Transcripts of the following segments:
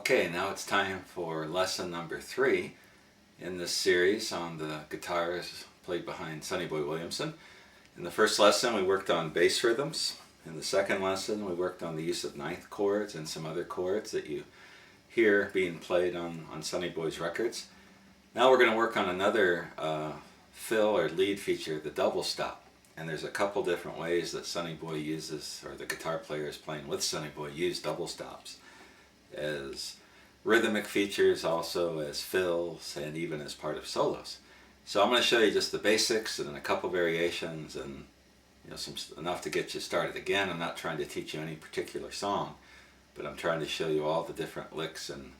Okay, now it's time for lesson number 3 in this series on the guitars played behind Sonny Boy Williamson. In the first lesson we worked on bass rhythms. In the second lesson we worked on the use of ninth chords and some other chords that you hear being played on Sonny Boy's records. Now we're going to work on another fill or lead feature, the double stop. And there's a couple different ways that Sonny Boy uses, or the guitar players playing with Sonny Boy use double stops as rhythmic features, also as fills, and even as part of solos. So I'm going to show you just the basics and then a couple variations, and enough to get you started. Again, I'm not trying to teach you any particular song, but I'm trying to show you all the different licks and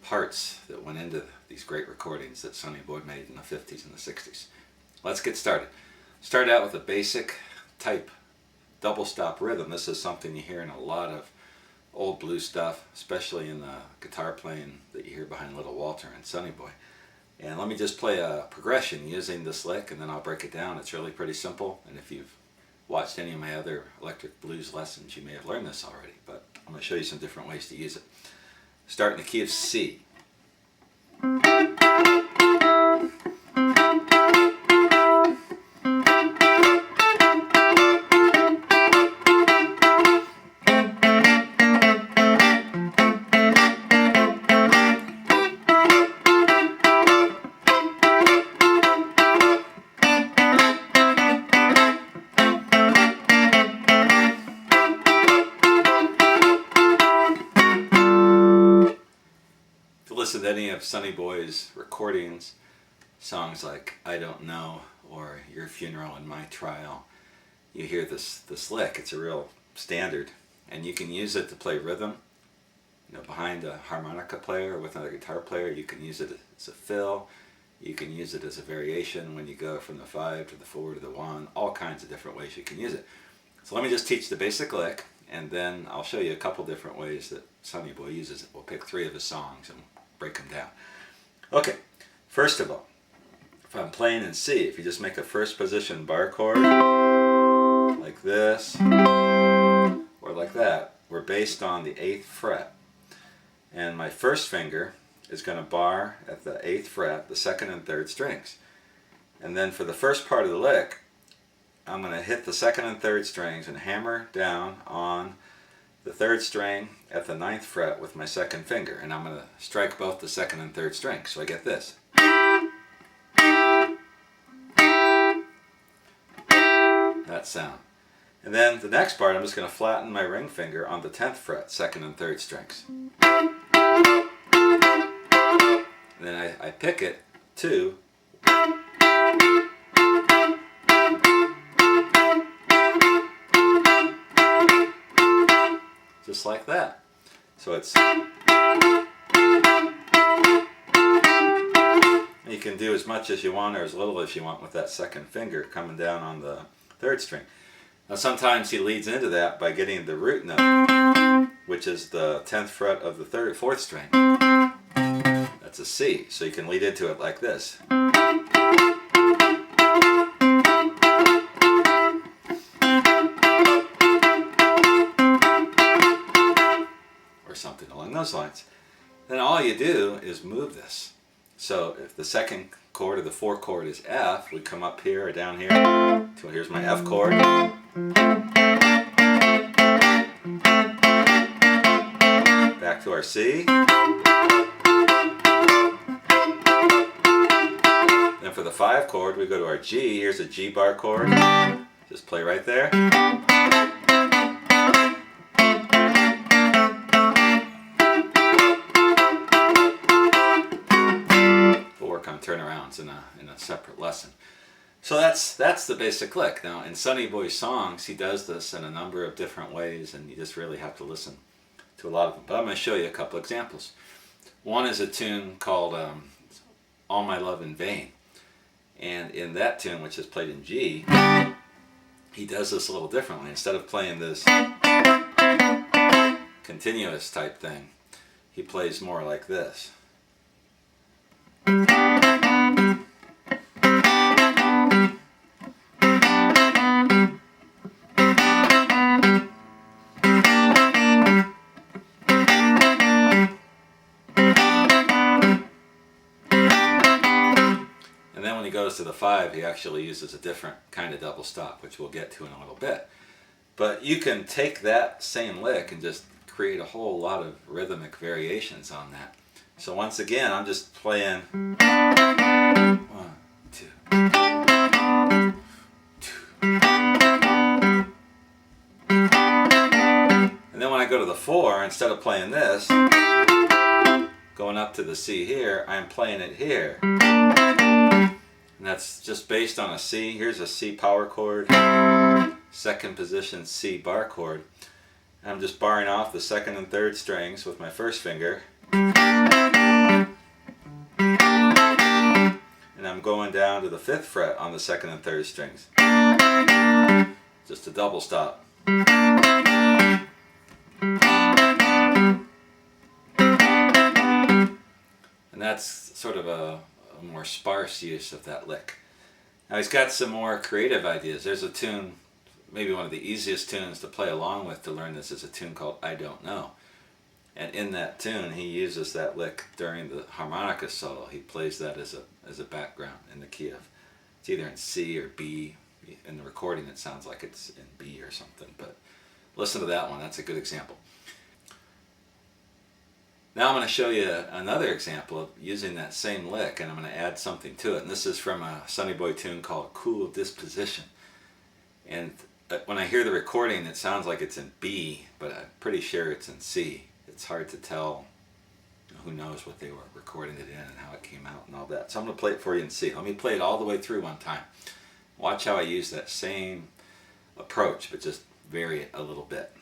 parts that went into these great recordings that Sonny Boy made in the 50s and the 60s. Let's get started. Start out with a basic type double stop rhythm. This is something you hear in a lot of old blues stuff, especially in the guitar playing that you hear behind Little Walter and Sonny Boy. And let me just play a progression using this lick, and then I'll break it down. It's really pretty simple, and if you've watched any of my other electric blues lessons, you may have learned this already, but I'm going to show you some different ways to use it. Start in the key of C. Listen to any of Sonny Boy's recordings, songs like I Don't Know or Your Funeral and My Trial, you hear this lick. It's a real standard, and you can use it to play rhythm, behind a harmonica player or with another guitar player. You can use it as a fill, you can use it as a variation when you go from the 5 to the 4 to the 1, all kinds of different ways you can use it. So let me just teach the basic lick, and then I'll show you a couple different ways that Sonny Boy uses it. We'll pick 3 of his songs and break them down. Okay, first of all, if I'm playing in C, if you just make a first position bar chord like this or like that, we're based on the 8th fret, and my first finger is going to bar at the 8th fret, the 2nd and 3rd strings, and then for the first part of the lick I'm going to hit the 2nd and 3rd strings and hammer down on the 3rd string at the 9th fret with my 2nd finger, and I'm going to strike both the 2nd and 3rd strings, so I get this. That sound. And then the next part, I'm just going to flatten my ring finger on the 10th fret, 2nd and 3rd strings. And then I pick it to just like that. So it's, you can do as much as you want or as little as you want with that 2nd finger coming down on the 3rd string. Now sometimes he leads into that by getting the root note, which is the 10th fret of the 4th string. That's a C, so you can lead into it like this. Or something along those lines. Then all you do is move this. So if the 2nd chord or the 4th chord is F, we come up here or down here. So here's my F chord. Back to our C. Then for the 5 chord we go to our G. Here's a G bar chord. Just play right there. On turnarounds in a separate lesson. So that's the basic lick. Now in Sonny Boy's songs he does this in a number of different ways, and you just really have to listen to a lot of them. But I'm going to show you a couple examples. One is a tune called All My Love in Vain, and in that tune, which is played in G, he does this a little differently. Instead of playing this continuous type thing, he plays more like this. goes to the 5, he actually uses a different kind of double stop, which we'll get to in a little bit. But you can take that same lick and just create a whole lot of rhythmic variations on that. So once again, I'm just playing 1, 2, 2. And then when I go to the 4, instead of playing this, going up to the C here, I'm playing it here. And that's just based on a C. Here's a C power chord, second position C bar chord. I'm just barring off the 2nd and 3rd strings with my first finger. And I'm going down to the 5th fret on the 2nd and 3rd strings. Just a double stop. And that's sort of a more sparse use of that lick. Now he's got some more creative ideas. There's a tune, maybe one of the easiest tunes to play along with to learn this is a tune called I Don't Know. And in that tune he uses that lick during the harmonica solo. He plays that as a background in the key of, it's either in C or B. In the recording it sounds like it's in B or something, but listen to that one, that's a good example. Now I'm going to show you another example of using that same lick, and I'm going to add something to it. And this is from a Sonny Boy tune called Cool Disposition. And when I hear the recording, it sounds like it's in B, but I'm pretty sure it's in C. It's hard to tell. Who knows what they were recording it in and how it came out and all that. So I'm going to play it for you in C. Let me play it all the way through one time. Watch how I use that same approach, but just vary it a little bit.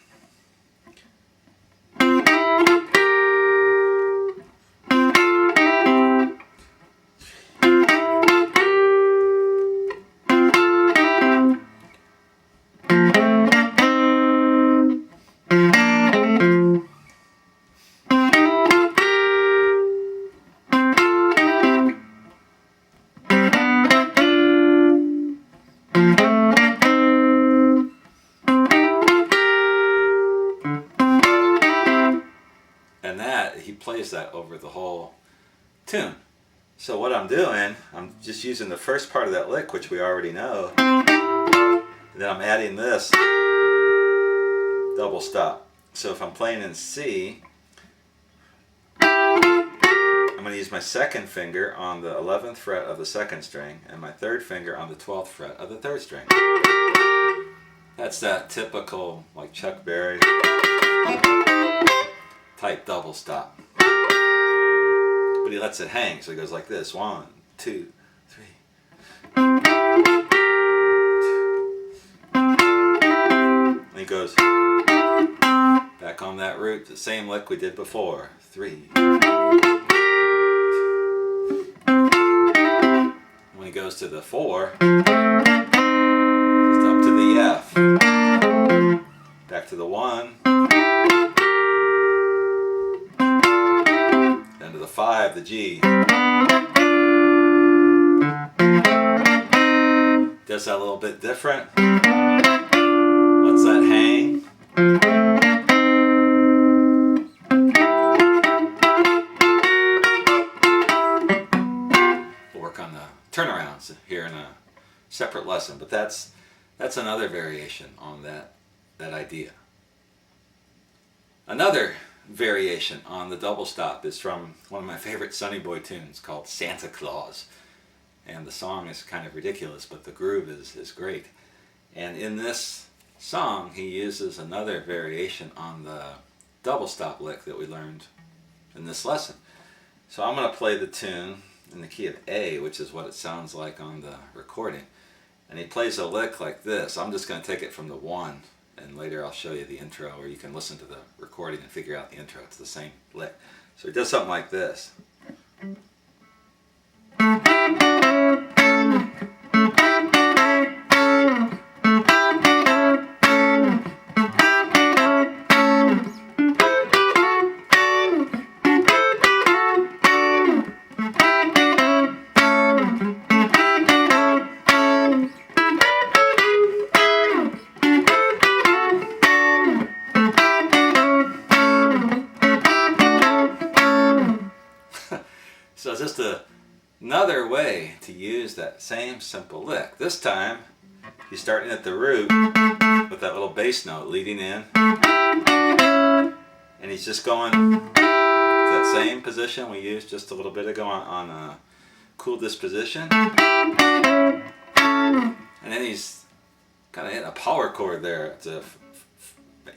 He plays that over the whole tune. So what I'm doing, I'm just using the first part of that lick, which we already know, and then I'm adding this double stop. So if I'm playing in C, I'm going to use my 2nd finger on the 11th fret of the 2nd string and my 3rd finger on the 12th fret of the 3rd string. That's that typical, like Chuck Berry type double stop. But he lets it hang, so he goes like this. 1, 2, 3. And he goes back on that root, the same lick we did before. 3. When he goes to the 4, just up to the F. Back to the 1. To the 5, the G. Does that a little bit different. Lets that hang. We'll work on the turnarounds here in a separate lesson, but that's another variation on that idea. Another variation on the double stop is from one of my favorite Sonny Boy tunes called Santa Claus. And the song is kind of ridiculous, but the groove is great. And in this song, he uses another variation on the double stop lick that we learned in this lesson. So I'm going to play the tune in the key of A, which is what it sounds like on the recording. And he plays a lick like this. I'm just going to take it from the 1. And later I'll show you the intro, or you can listen to the recording and figure out the intro. It's the same lick. So he does something like this. that same simple lick. This time, he's starting at the root with that little bass note leading in. And he's just going to that same position we used just a little bit ago on a cool disposition. And then he's kind of hitting a power chord there. It's a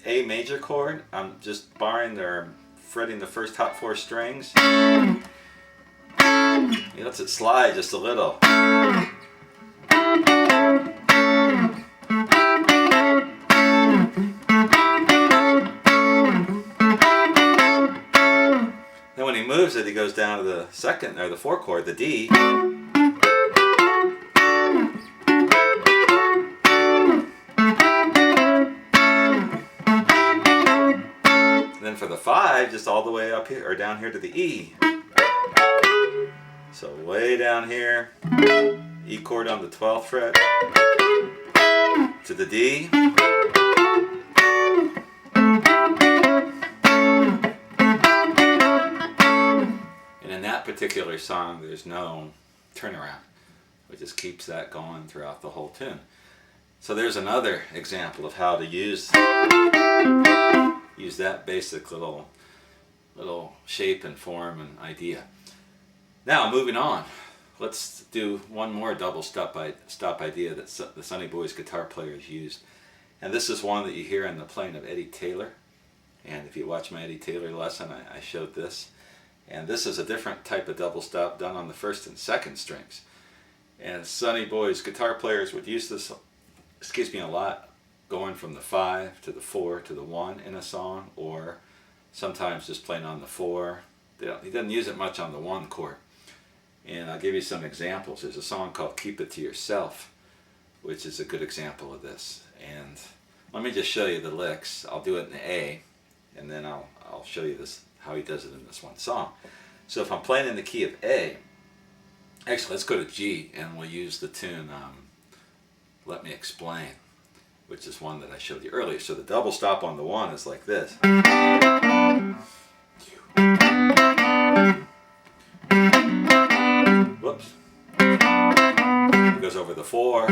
A major chord. I'm just barring or fretting the first top 4 strings. He lets it slide just a little. Then when he moves it, he goes down to the second or the 4 chord, the D. Then for the 5, just all the way up here or down here to the E. So way down here, E chord on the 12th fret to the D. And in that particular song, there's no turnaround. It just keeps that going throughout the whole tune. So there's another example of how to use that basic little shape and form and idea. Now moving on, let's do one more double stop idea that the Sonny Boys guitar players used. And this is one that you hear in the playing of Eddie Taylor. And if you watch my Eddie Taylor lesson, I showed this. And this is a different type of double stop done on the 1st and 2nd strings. And Sonny Boys guitar players would use this, a lot, going from the 5 to the 4 to the 1 in a song, or sometimes just playing on the 4. He doesn't use it much on the 1 chord. And I'll give you some examples. There's a song called Keep It To Yourself, which is a good example of this. And let me just show you the licks. I'll do it in A, and then I'll show you how he does it in this one song. So if I'm playing in the key of A, actually let's go to G, and we'll use the tune Let Me Explain, which is one that I showed you earlier. So the double stop on the 1 is like this. Whoops. It goes over the 4.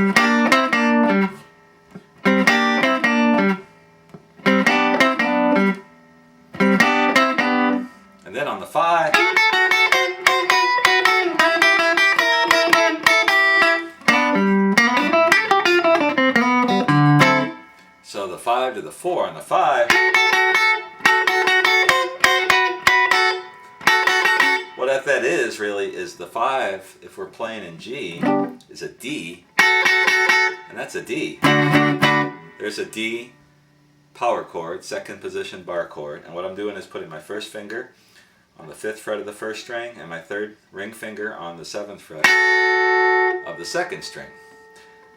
And then on the 5. So the 5 to the 4 on the 5. What that is really is the 5, if we're playing in G, is a D, and that's a D. There's a D power chord, 2nd position bar chord, and what I'm doing is putting my 1st finger on the 5th fret of the 1st string and my 3rd ring finger on the 7th fret of the 2nd string.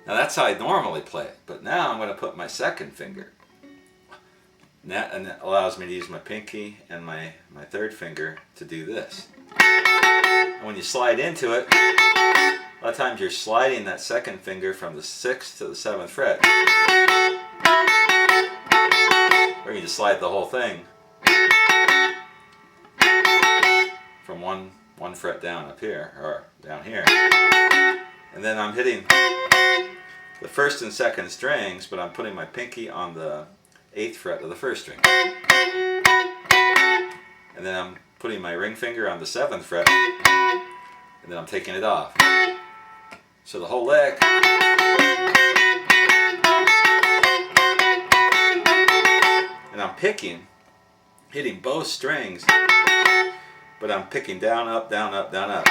Now that's how I normally play it, but now I'm going to put my 2nd finger. And that allows me to use my pinky and my 3rd finger to do this. And when you slide into it, a lot of times you're sliding that 2nd finger from the 6th to the 7th fret. Or you just slide the whole thing from one fret down up here, or down here. And then I'm hitting the 1st and 2nd strings, but I'm putting my pinky on the 8th fret of the 1st string. And then I'm putting my ring finger on the 7th fret, and then I'm taking it off. So the whole lick. And I'm hitting both strings, but I'm picking down, up, down, up, down, up.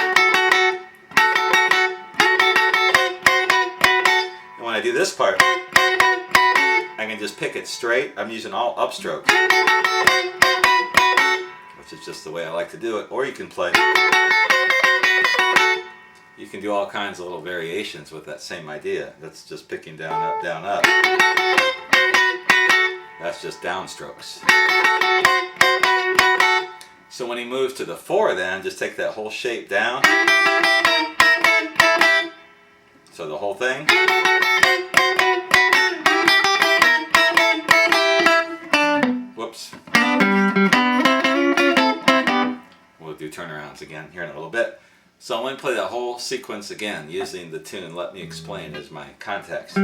And when I do this part, I can just pick it straight. I'm using all upstrokes, which is just the way I like to do it. Or you can play. You can do all kinds of little variations with that same idea. That's just picking down, up, down, up. That's just downstrokes. So when he moves to the 4 then, just take that whole shape down. So the whole thing. Whoops. We'll do turnarounds again here in a little bit. So I'm going to play that whole sequence again using the tune Let Me Explain as my context.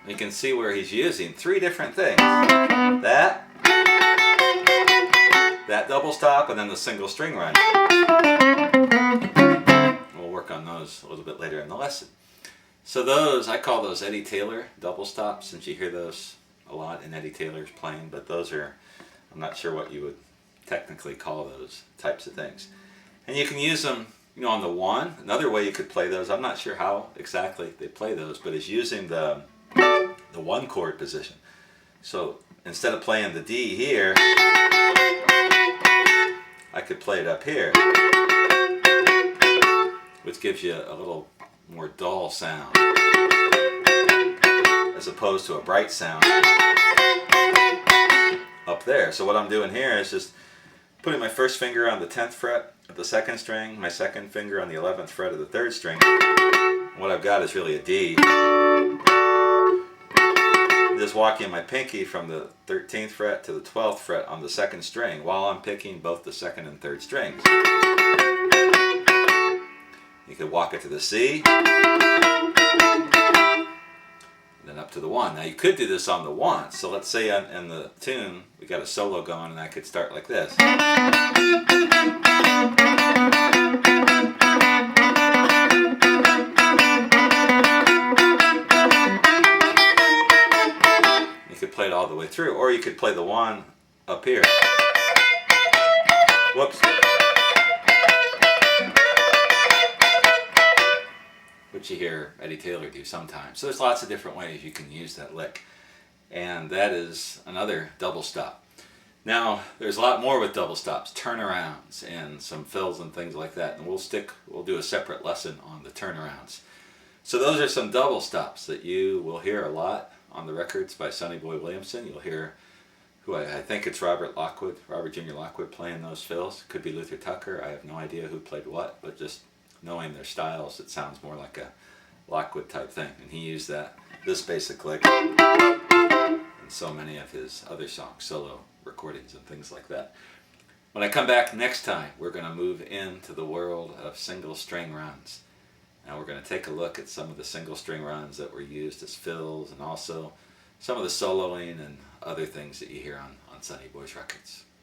You can see where he's using three different things. That double stop, and then the single string run. We'll work on those a little bit later in the lesson. So those, I call those Eddie Taylor double stops, since you hear those a lot in Eddie Taylor's playing, but those are, I'm not sure what you would technically call those types of things. And you can use them, on the one. Another way you could play those, I'm not sure how exactly they play those, but is using the one chord position. So instead of playing the D here, I could play it up here, which gives you a little more dull sound as opposed to a bright sound up there. So what I'm doing here is just putting my first finger on the 10th fret of the second string, my second finger on the 11th fret of the third string. What I've got is really a D. Just walking my pinky from the 13th fret to the 12th fret on the second string while I'm picking both the second and third strings. You could walk it to the C, and then up to the 1. Now you could do this on the 1. So let's say in the tune we got a solo going, and I could start like this. Play it all the way through, or you could play the 1 up here. Whoops. Which you hear Eddie Taylor do sometimes. So there's lots of different ways you can use that lick. And that is another double stop. Now, there's a lot more with double stops, turnarounds and some fills and things like that. And we'll do a separate lesson on the turnarounds. So those are some double stops that you will hear a lot on the records by Sonny Boy Williamson. You'll hear who I think it's Robert Jr. Lockwood playing those fills. Could be Luther Tucker. I have no idea who played what, but just knowing their styles, it sounds more like a Lockwood type thing. And he used this basic lick in so many of his other songs, solo recordings and things like that. When I come back next time, we're going to move into the world of single string runs. Now we're going to take a look at some of the single string runs that were used as fills, and also some of the soloing and other things that you hear on Sonny Boy's records.